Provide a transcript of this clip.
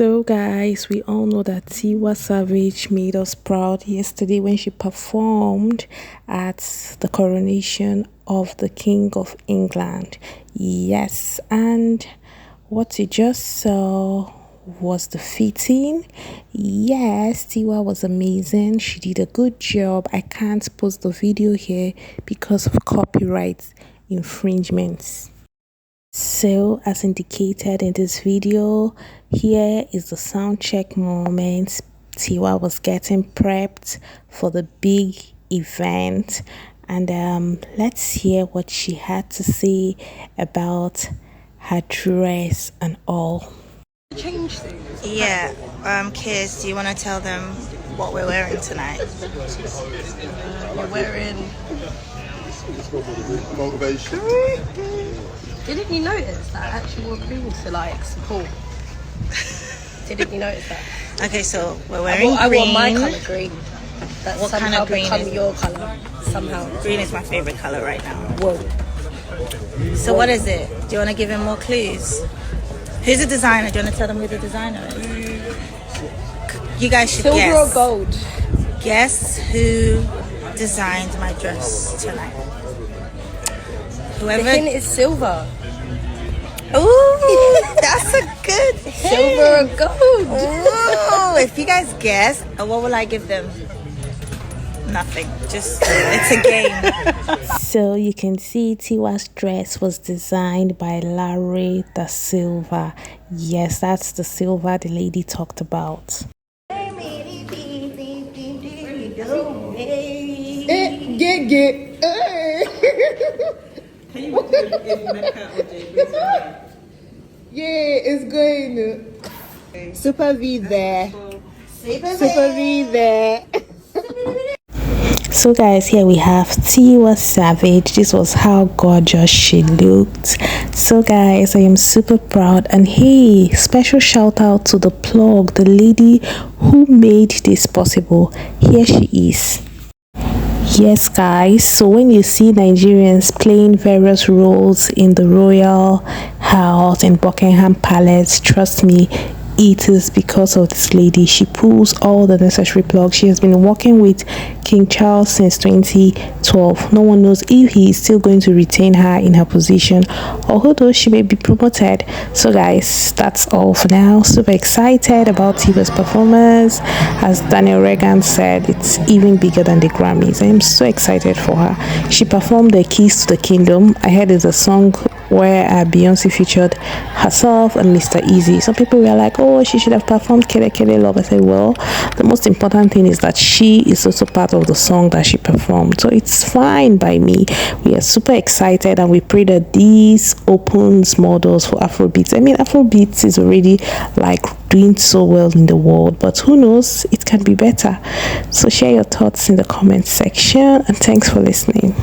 So guys, we all know that TIWA Savage made us proud yesterday when she performed at the coronation of the King of England. Yes, and what you just saw was the fitting. Yes, TIWA was amazing. She did a good job. I can't post the video here because of copyright infringements. So as indicated in this video, here is the sound check moment. TIWA was getting prepped for the big event, and let's hear what she had to say about her dress and all. Change things. Yeah, Kiz, do you want to tell them what we're wearing tonight? We're wearing. Motivation. Didn't you notice that I actually wore green to like support? Didn't you notice that? Okay, so we're wearing I green. wore my colour green. That What kind somehow of green become is- your colour somehow. Green is my favorite color right now. Whoa. So what is it? Do you want to give him more clues? Who's the designer? Do you want to tell them who the designer is? You guys should Silver guess. or gold? Guess who designed my dress tonight. The Whoever. hint is silver. Ooh, that's a good hint. Silver or gold? Ooh, if you guys guess, what will I give them? Nothing. Just, it's a game. So you can see TIWA's dress was designed by Larry da Silva. Yes, that's the Silva the lady talked about. Yeah, it's going. Super V there. Super V there. So guys, here we have TIWA Savage. This was how gorgeous she looked. So guys, I am super proud, and hey, special shout out to the plug, the lady who made this possible. Here she is. Yes guys, so when you see Nigerians playing various roles in the royal house in Buckingham Palace, trust me, it is because of this lady. She pulls all the necessary plugs. She has been working with King Charles since 2012. No one knows if he is still going to retain her in her position, although she may be promoted. So guys, that's all for now. Super excited about TIWA's performance. As Daniel Reagan said, it's even bigger than the Grammys. I am so excited for her. She performed the Keys to the Kingdom. I heard it's a song where Beyonce featured herself and Mr. Easy. Some people were like, oh, she should have performed Kele Kele Love. I said, well, the most important thing is that she is also part of the song that she performed. So it's fine by me. We are super excited, and we pray that this opens more doors for Afrobeats. I mean, Afrobeats is already like doing so well in the world, but who knows, it can be better. So share your thoughts in the comment section, and thanks for listening.